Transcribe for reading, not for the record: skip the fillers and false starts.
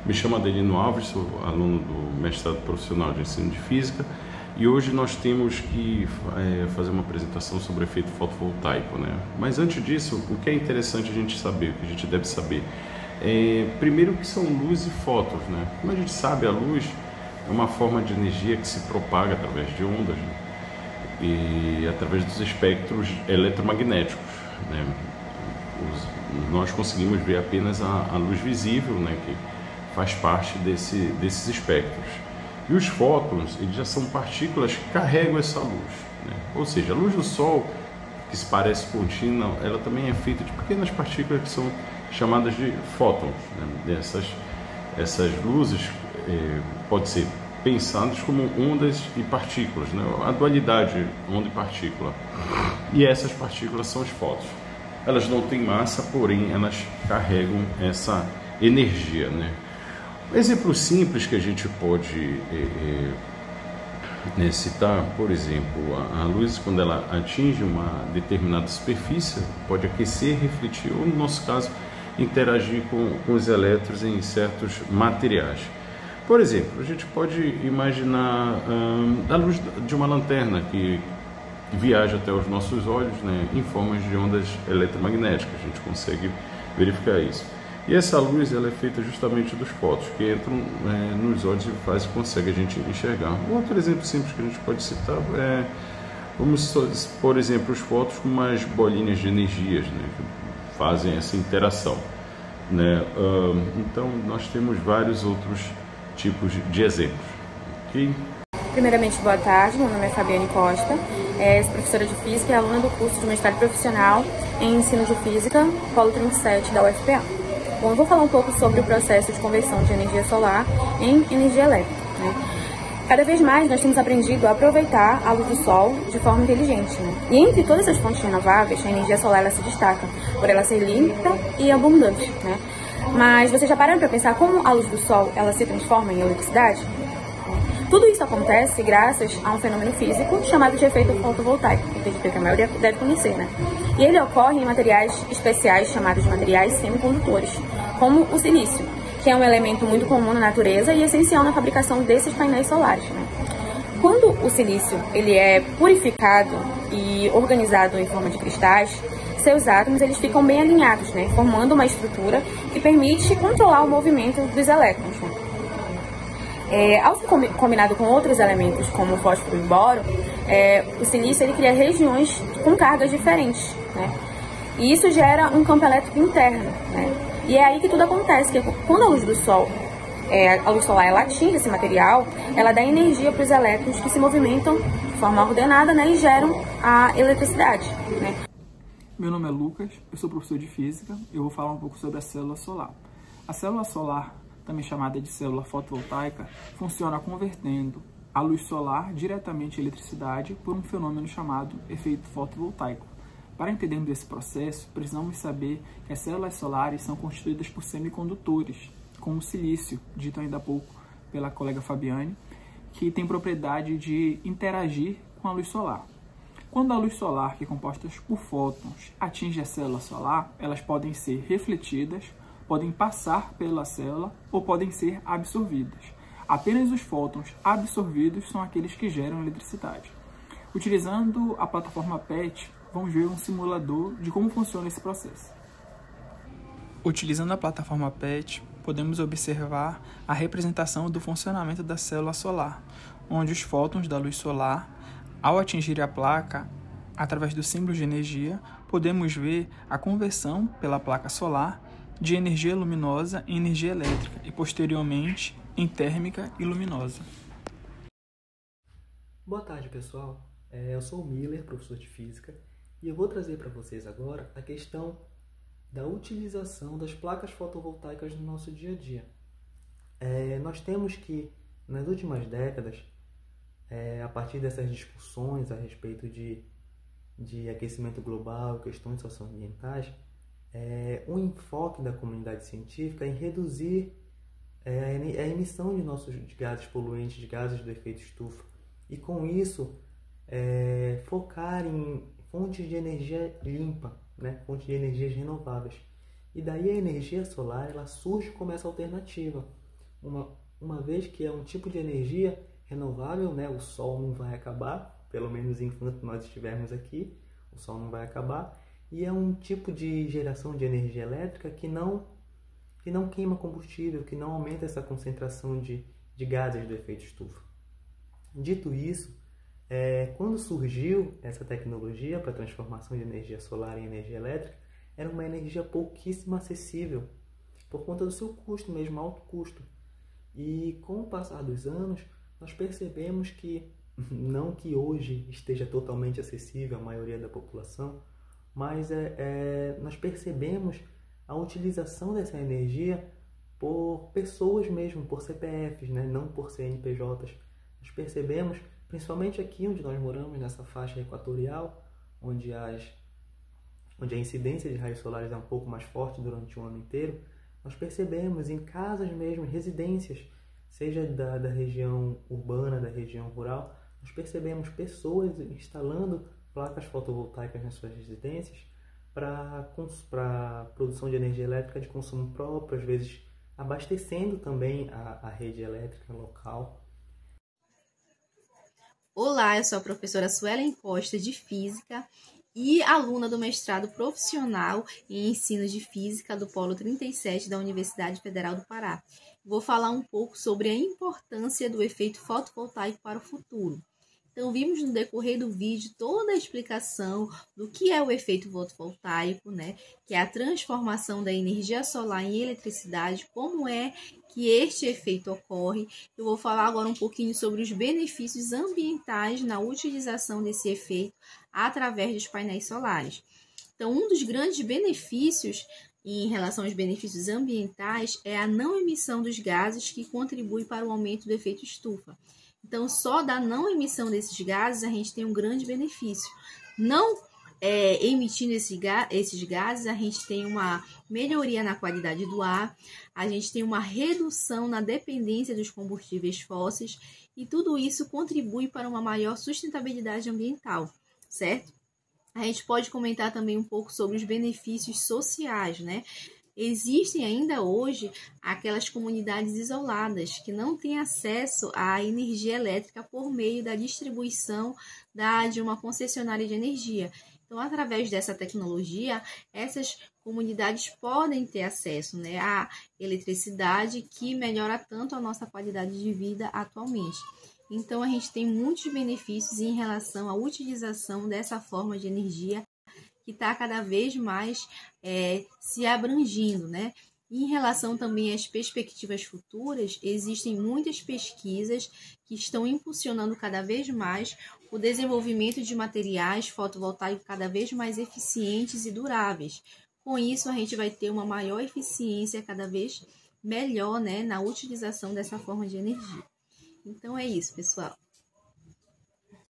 Me chamo Adelino Alves, sou aluno do mestrado profissional de ensino de física e hoje nós temos que fazer uma apresentação sobre o efeito fotovoltaico, né? Mas antes disso, o que é interessante a gente saber, o que a gente deve saber, primeiro que são luz e fótons, né? Como a gente sabe, a luz é uma forma de energia que se propaga através de ondas, né? E através dos espectros eletromagnéticos, né? Nós conseguimos ver apenas a luz visível, né? Que faz parte desses espectros. E os fótons, eles já são partículas que carregam essa luz, né? Ou seja, a luz do Sol, que se parece contínua, ela também é feita de pequenas partículas que são chamadas de fótons, né? Essas luzes podem ser pensadas como ondas e partículas, né? A dualidade onda e partícula. E essas partículas são os fótons. Elas não têm massa, porém elas carregam essa energia, né? Um exemplo simples que a gente pode citar, por exemplo, a luz, quando ela atinge uma determinada superfície, pode aquecer, refletir ou, no nosso caso, interagir com os elétrons em certos materiais. Por exemplo, a gente pode imaginar a luz de uma lanterna que viaja até os nossos olhos, né, em formas de ondas eletromagnéticas. A gente consegue verificar isso. E essa luz, ela é feita justamente dos fótons que entram nos olhos e consegue a gente enxergar. Um outro exemplo simples que a gente pode citar vamos por exemplo, os fótons com umas bolinhas de energias, né, que fazem essa interação, né? Então, nós temos vários outros tipos de exemplos. Okay? Primeiramente, boa tarde, meu nome é Fabiane Costa, sou professora de Física e aluna do curso de mestrado profissional em Ensino de Física, Polo 37 da UFPA. Bom, eu vou falar um pouco sobre o processo de conversão de energia solar em energia elétrica, né? Cada vez mais nós temos aprendido a aproveitar a luz do Sol de forma inteligente, né? E entre todas as fontes renováveis, a energia solar ela se destaca por ela ser limpa e abundante, né? Mas vocês já pararam para pensar como a luz do Sol ela se transforma em eletricidade? Tudo isso acontece graças a um fenômeno físico chamado de efeito fotovoltaico, que acredito que a maioria deve conhecer, né? E ele ocorre em materiais especiais chamados de materiais semicondutores, como o silício, que é um elemento muito comum na natureza e essencial na fabricação desses painéis solares, né? Quando o silício ele é purificado e organizado em forma de cristais, seus átomos eles ficam bem alinhados, né? Formando uma estrutura que permite controlar o movimento dos elétrons, né? Ao ser combinado com outros elementos, como o fósforo e o boro, o silício ele cria regiões com cargas diferentes, né? E isso gera um campo elétrico interno, né? E é aí que tudo acontece, que quando a luz do Sol, a luz solar ela atinge esse material, ela dá energia para os elétrons que se movimentam de forma ordenada, né? E geram a eletricidade, né? Meu nome é Lucas, eu sou professor de Física e eu vou falar um pouco sobre a célula solar. A célula solar, também chamada de célula fotovoltaica, funciona convertendo a luz solar diretamente em eletricidade por um fenômeno chamado efeito fotovoltaico. Para entendermos esse processo, precisamos saber que as células solares são constituídas por semicondutores, como o silício, dito ainda há pouco pela colega Fabiane, que tem propriedade de interagir com a luz solar. Quando a luz solar, que é composta por fótons, atinge a célula solar, elas podem ser refletidas, podem passar pela célula ou podem ser absorvidas. Apenas os fótons absorvidos são aqueles que geram eletricidade. Utilizando a plataforma PET, vamos ver um simulador de como funciona esse processo. Utilizando a plataforma PET, podemos observar a representação do funcionamento da célula solar, onde os fótons da luz solar, ao atingir a placa, através do símbolo de energia, podemos ver a conversão pela placa solar de energia luminosa em energia elétrica e, posteriormente, em térmica e luminosa. Boa tarde, pessoal. Eu sou o Miller, professor de Física, e eu vou trazer para vocês agora a questão da utilização das placas fotovoltaicas no nosso dia a dia. Nós temos que, nas últimas décadas, a partir dessas discussões a respeito de aquecimento global, questões socioambientais, um enfoque da comunidade científica em reduzir a emissão de gases poluentes, de gases do efeito estufa, e com isso focar em fontes de energia limpa, né? Fontes de energias renováveis. E daí a energia solar ela surge como essa alternativa. uma vez que é um tipo de energia renovável, né? O sol não vai acabar, pelo menos enquanto nós estivermos aqui, o sol não vai acabar, e é um tipo de geração de energia elétrica que não queima combustível, que não aumenta essa concentração de gases do efeito estufa. Dito isso, quando surgiu essa tecnologia para transformação de energia solar em energia elétrica, era uma energia pouquíssimo acessível, por conta do seu custo mesmo, alto custo. E com o passar dos anos, nós percebemos que, não que hoje esteja totalmente acessível à maioria da população, mas nós percebemos a utilização dessa energia por pessoas mesmo, por CPFs, né? Não por CNPJs. Nós percebemos, principalmente aqui onde nós moramos, nessa faixa equatorial, onde a incidência de raios solares é um pouco mais forte durante o ano inteiro, nós percebemos em casas mesmo, em residências, seja da região urbana, da região rural, nós percebemos pessoas instalando placas fotovoltaicas nas suas residências para produção de energia elétrica de consumo próprio, às vezes abastecendo também a rede elétrica local. Olá, eu sou a professora Suelen Costa de Física e aluna do mestrado profissional em ensino de Física do Polo 37 da Universidade Federal do Pará. Vou falar um pouco sobre a importância do efeito fotovoltaico para o futuro. Então, vimos no decorrer do vídeo toda a explicação do que é o efeito fotovoltaico, né? Que é a transformação da energia solar em eletricidade, como é que este efeito ocorre. Eu vou falar agora um pouquinho sobre os benefícios ambientais na utilização desse efeito através dos painéis solares. Então, um dos grandes benefícios em relação aos benefícios ambientais é a não emissão dos gases que contribui para o aumento do efeito estufa. Então, só da não emissão desses gases, a gente tem um grande benefício. Não emitindo esses gases, a gente tem uma melhoria na qualidade do ar, a gente tem uma redução na dependência dos combustíveis fósseis e tudo isso contribui para uma maior sustentabilidade ambiental, certo? A gente pode comentar também um pouco sobre os benefícios sociais, né? Existem ainda hoje aquelas comunidades isoladas que não têm acesso à energia elétrica por meio da distribuição de uma concessionária de energia. Então, através dessa tecnologia, essas comunidades podem ter acesso, né, à eletricidade que melhora tanto a nossa qualidade de vida atualmente. Então, a gente tem muitos benefícios em relação à utilização dessa forma de energia que está cada vez mais se abrangindo, né? Em relação também às perspectivas futuras, existem muitas pesquisas que estão impulsionando cada vez mais o desenvolvimento de materiais fotovoltaicos cada vez mais eficientes e duráveis. Com isso, a gente vai ter uma maior eficiência cada vez melhor, né, na utilização dessa forma de energia. Então é isso, pessoal.